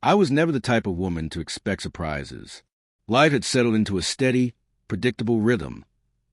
I was never the type of woman to expect surprises. Life had settled into a steady, predictable rhythm.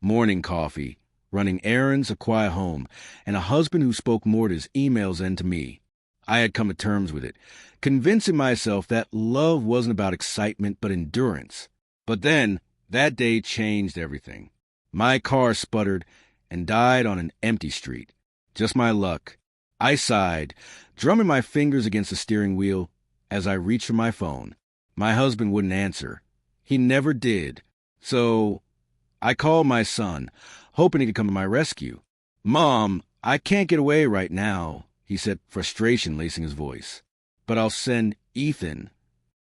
Morning coffee, running errands, a quiet home, and a husband who spoke more to his emails than to me. I had come to terms with it, convincing myself that love wasn't about excitement but endurance. But then, that day changed everything. My car sputtered and died on an empty street. Just my luck. I sighed, drumming my fingers against the steering wheel as I reached for my phone. My husband wouldn't answer. He never did. So I called my son, hoping he could come to my rescue. "Mom, I can't get away right now," he said, frustration lacing his voice. "But I'll send Ethan."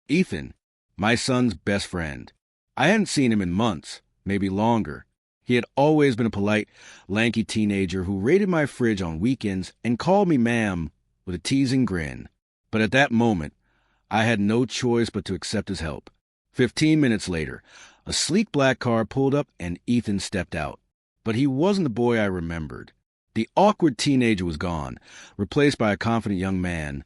Ethan, my son's best friend. I hadn't seen him in months, maybe longer. He had always been a polite, lanky teenager who raided my fridge on weekends and called me ma'am with a teasing grin. But at that moment, I had no choice but to accept his help. 15 minutes later, a sleek black car pulled up and Ethan stepped out. But he wasn't the boy I remembered. The awkward teenager was gone, replaced by a confident young man,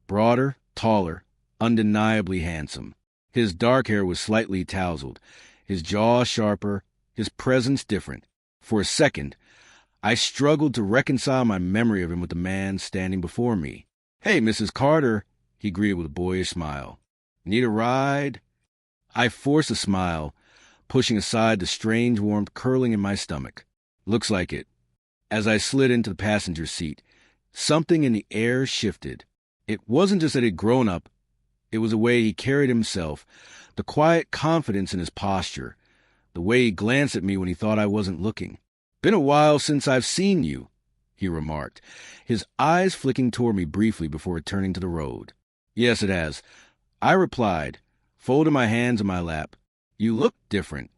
broader, taller, undeniably handsome. His dark hair was slightly tousled, his jaw sharper, his presence different. For a second, I struggled to reconcile my memory of him with the man standing before me. "Hey, Mrs. Carter," he greeted with a boyish smile. "Need a ride?" I forced a smile, pushing aside the strange warmth curling in my stomach. "Looks like it." As I slid into the passenger seat, something in the air shifted. It wasn't just that he'd grown up. It was the way he carried himself, the quiet confidence in his posture, the way he glanced at me when he thought I wasn't looking. "Been a while since I've seen you," he remarked, his eyes flicking toward me briefly before returning to the road. "Yes, it has," I replied, folding my hands in my lap. "You look different."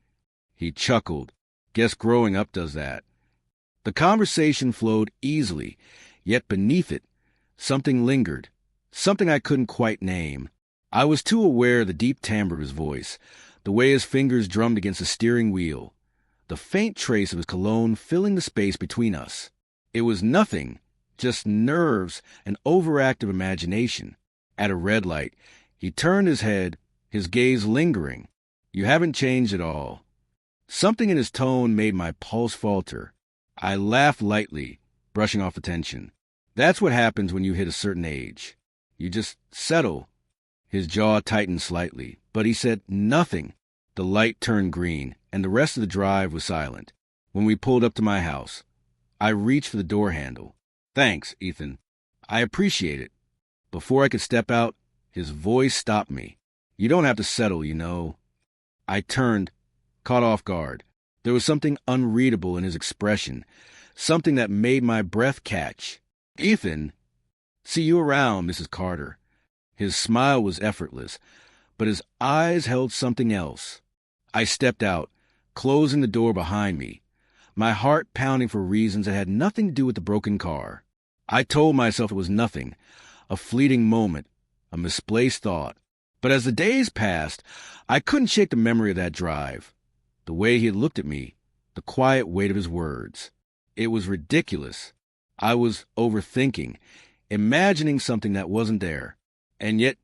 He chuckled. "Guess growing up does that." The conversation flowed easily, yet beneath it, something lingered, something I couldn't quite name. I was too aware of the deep timbre of his voice, the way his fingers drummed against the steering wheel, the faint trace of his cologne filling the space between us. It was nothing, just nerves and overactive imagination. At a red light, he turned his head, his gaze lingering. "You haven't changed at all." Something in his tone made my pulse falter. I laughed lightly, brushing off the tension. "That's what happens when you hit a certain age. You just settle." His jaw tightened slightly, but he said nothing. The light turned green, and the rest of the drive was silent. When we pulled up to my house, I reached for the door handle. "Thanks, Ethan. I appreciate it." Before I could step out, his voice stopped me. "You don't have to settle, you know." I turned, caught off guard. There was something unreadable in his expression, something that made my breath catch. "Ethan, see you around, Mrs. Carter." His smile was effortless, but his eyes held something else. I stepped out, closing the door behind me, my heart pounding for reasons that had nothing to do with the broken car. I told myself it was nothing, a fleeting moment, a misplaced thought. But as the days passed, I couldn't shake the memory of that drive, the way he had looked at me, the quiet weight of his words. It was ridiculous. I was overthinking, imagining something that wasn't there. And yet,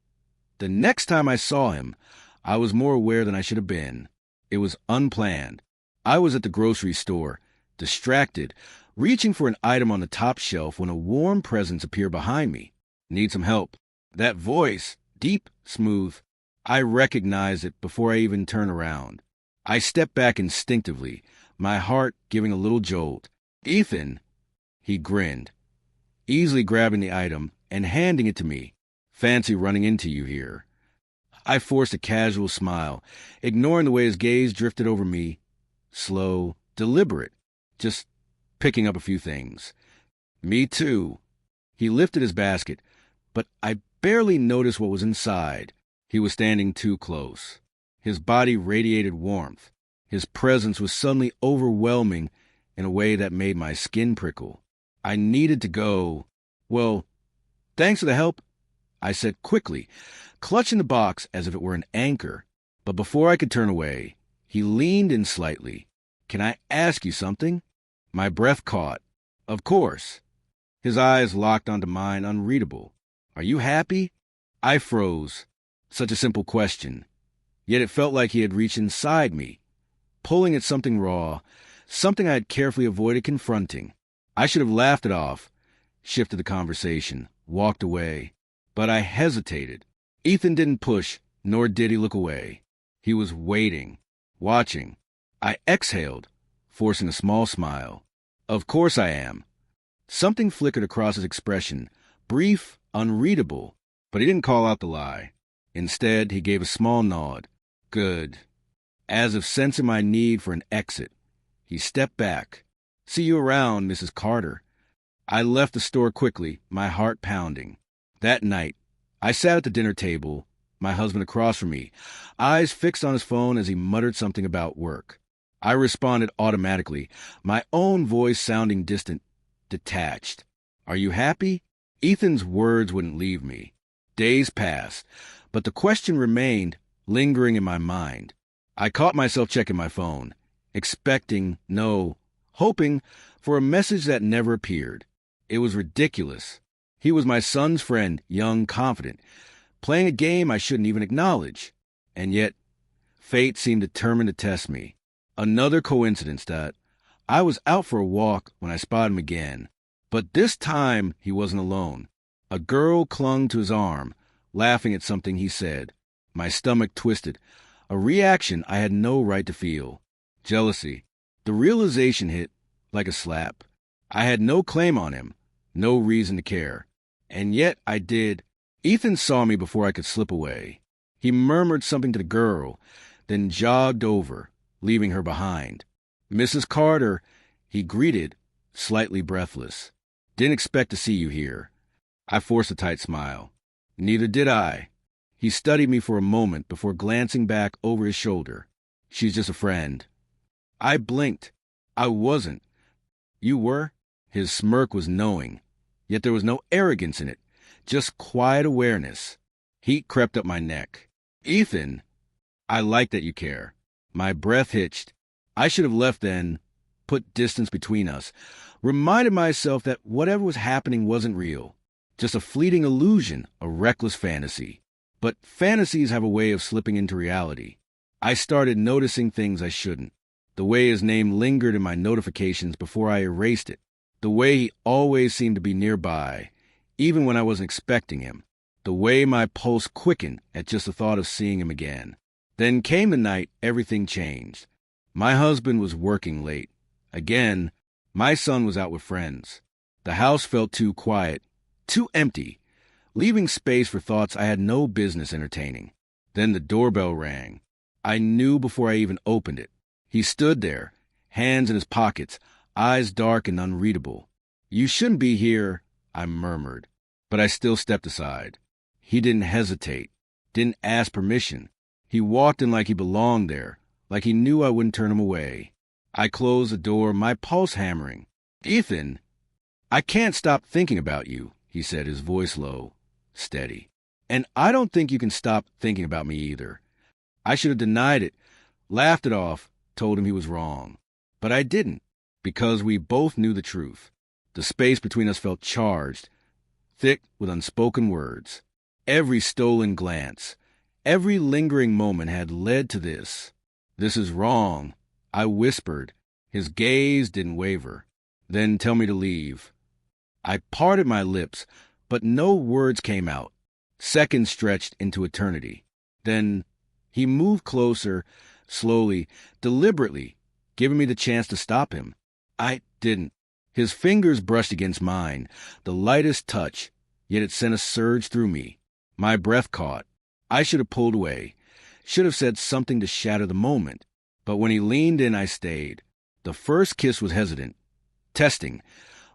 the next time I saw him, I was more aware than I should have been. It was unplanned. I was at the grocery store, distracted, reaching for an item on the top shelf when a warm presence appeared behind me. "Need some help." That voice, deep, smooth, I recognized it before I even turned around. I stepped back instinctively, my heart giving a little jolt. "Ethan," he grinned, easily grabbing the item and handing it to me. "Fancy running into you here." I forced a casual smile, ignoring the way his gaze drifted over me, slow, deliberate, just picking up a few things. "Me too." He lifted his basket, but I barely noticed what was inside. He was standing too close. His body radiated warmth. His presence was suddenly overwhelming in a way that made my skin prickle. I needed to go. "Well, thanks for the help," I said quickly, clutching the box as if it were an anchor. But before I could turn away, he leaned in slightly. "Can I ask you something?" My breath caught. "Of course." His eyes locked onto mine, unreadable. "Are you happy?" I froze. Such a simple question. Yet it felt like he had reached inside me, pulling at something raw, something I had carefully avoided confronting. I should have laughed it off, shifted the conversation, walked away. But I hesitated. Ethan didn't push, nor did he look away. He was waiting, watching. I exhaled, forcing a small smile. Of course I am. Something flickered across his expression, brief, unreadable, but he didn't call out the lie. Instead, he gave a small nod. Good. As if sensing my need for an exit, he stepped back. See you around, Mrs. Carter. I left the store quickly, my heart pounding. That night, I sat at the dinner table, my husband across from me, eyes fixed on his phone as he muttered something about work. I responded automatically, my own voice sounding distant, detached. Are you happy? Ethan's words wouldn't leave me. Days passed, but the question remained, lingering in my mind. I caught myself checking my phone, expecting, no, hoping for a message that never appeared. It was ridiculous. He was my son's friend, young, confident, playing a game I shouldn't even acknowledge. And yet, fate seemed determined to test me. Another coincidence that I was out for a walk when I spotted him again. But this time, he wasn't alone. A girl clung to his arm, laughing at something he said. My stomach twisted, a reaction I had no right to feel. Jealousy. The realization hit like a slap. I had no claim on him, no reason to care. And yet I did. Ethan saw me before I could slip away. He murmured something to the girl, then jogged over, leaving her behind. Mrs. Carter, he greeted, slightly breathless. Didn't expect to see you here. I forced a tight smile. Neither did I. He studied me for a moment before glancing back over his shoulder. She's just a friend. I blinked. I wasn't. You were? His smirk was knowing, yet there was no arrogance in it, just quiet awareness. Heat crept up my neck. Ethan, I like that you care. My breath hitched. I should have left then, put distance between us, reminded myself that whatever was happening wasn't real, just a fleeting illusion, a reckless fantasy. But fantasies have a way of slipping into reality. I started noticing things I shouldn't. The way his name lingered in my notifications before I erased it. The way he always seemed to be nearby, even when I wasn't expecting him. The way my pulse quickened at just the thought of seeing him again. Then came the night everything changed. My husband was working late. Again, my son was out with friends. The house felt too quiet, too empty, leaving space for thoughts I had no business entertaining. Then the doorbell rang. I knew before I even opened it. He stood there, hands in his pockets, eyes dark and unreadable. You shouldn't be here, I murmured, but I still stepped aside. He didn't hesitate, didn't ask permission. He walked in like he belonged there, like he knew I wouldn't turn him away. I closed the door, my pulse hammering. Ethan, I can't stop thinking about you, he said, his voice low, steady. And I don't think you can stop thinking about me either. I should have denied it, laughed it off, told him he was wrong. But I didn't, because we both knew the truth. The space between us felt charged, thick with unspoken words. Every stolen glance, every lingering moment had led to this. This is wrong, I whispered. His gaze didn't waver. Then tell me to leave. I parted my lips, but no words came out. Seconds stretched into eternity. Then he moved closer, slowly, deliberately, giving me the chance to stop him. I didn't. His fingers brushed against mine, the lightest touch, yet it sent a surge through me. My breath caught. I should have pulled away, should have said something to shatter the moment. But when he leaned in, I stayed. The first kiss was hesitant, testing,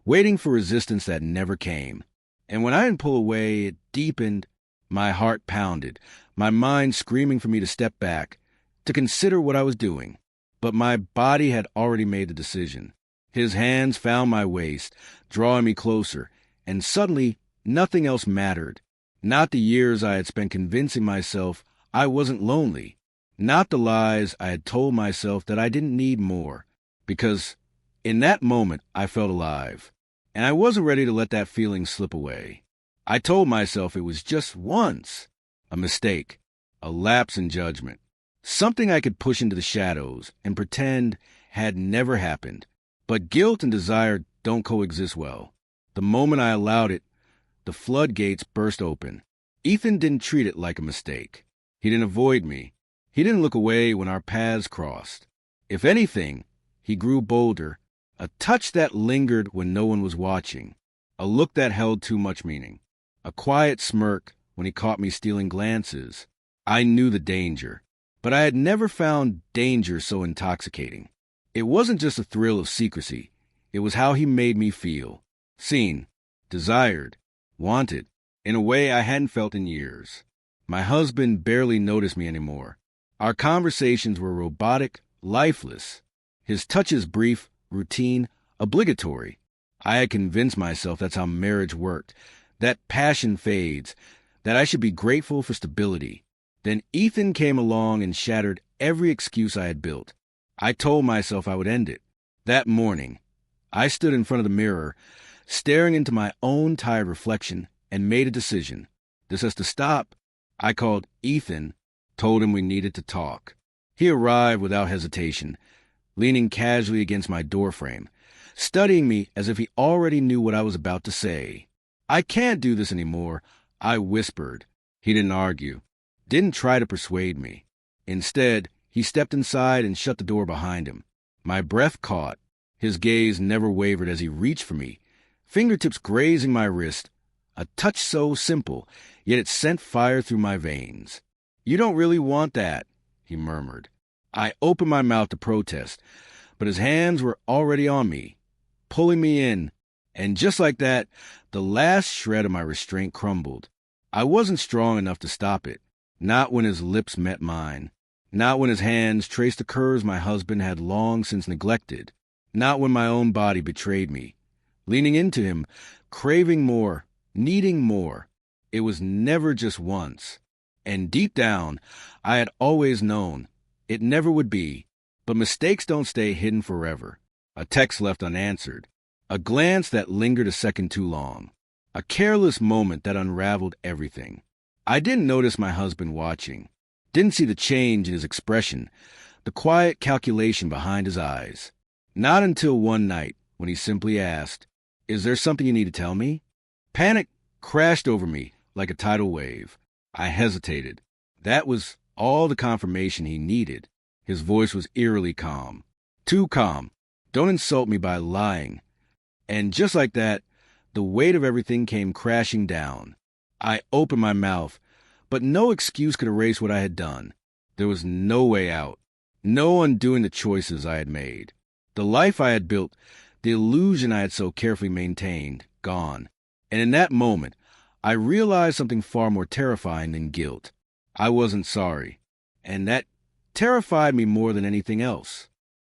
waiting for resistance that never came. And when I didn't pull away, it deepened. My heart pounded, my mind screaming for me to step back, to consider what I was doing. But my body had already made the decision. His hands found my waist, drawing me closer, and suddenly nothing else mattered. Not the years I had spent convincing myself I wasn't lonely. Not the lies I had told myself that I didn't need more. Because in that moment I felt alive. And I wasn't ready to let that feeling slip away. I told myself it was just once. A mistake. a lapse in judgment, something I could push into the shadows and pretend had never happened. But guilt and desire don't coexist well. The moment I allowed it, the floodgates burst open. Ethan didn't treat it like a mistake. He didn't avoid me. He didn't look away when our paths crossed. If anything, he grew bolder, a touch that lingered when no one was watching, a look that held too much meaning, a quiet smirk when he caught me stealing glances. I knew the danger, but I had never found danger so intoxicating. It wasn't just a thrill of secrecy. It was how he made me feel. Seen, desired, wanted, in a way I hadn't felt in years. My husband barely noticed me anymore. Our conversations were robotic, lifeless. His touches brief, routine, obligatory. I had convinced myself that's how marriage worked, that passion fades, that I should be grateful for stability. Then Ethan came along and shattered every excuse I had built. I told myself I would end it. That morning, I stood in front of the mirror, staring into my own tired reflection, and made a decision. This has to stop. I called Ethan, told him we needed to talk. He arrived without hesitation, leaning casually against my doorframe, studying me as if he already knew what I was about to say. "I can't do this anymore," I whispered. He didn't argue, didn't try to persuade me. Instead, he stepped inside and shut the door behind him. My breath caught. His gaze never wavered as he reached for me, fingertips grazing my wrist, a touch so simple, yet it sent fire through my veins. "You don't really want that," he murmured. I opened my mouth to protest, but his hands were already on me, pulling me in, and just like that, the last shred of my restraint crumbled. I wasn't strong enough to stop it, not when his lips met mine, not when his hands traced the curves my husband had long since neglected, not when my own body betrayed me. Leaning into him, craving more, needing more. It was never just once. And deep down, I had always known it never would be. But mistakes don't stay hidden forever. A text left unanswered. A glance that lingered a second too long. A careless moment that unraveled everything. I didn't notice my husband watching. Didn't see the change in his expression, the quiet calculation behind his eyes. Not until one night when he simply asked, "Is there something you need to tell me?" Panic crashed over me like a tidal wave. I hesitated. That was all the confirmation he needed. His voice was eerily calm. Too calm. "Don't insult me by lying." And just like that, the weight of everything came crashing down. I opened my mouth, but no excuse could erase what I had done. There was no way out. No undoing the choices I had made. The life I had built, the illusion I had so carefully maintained, gone. And in that moment, I realized something far more terrifying than guilt. I wasn't sorry. And that terrified me more than anything else.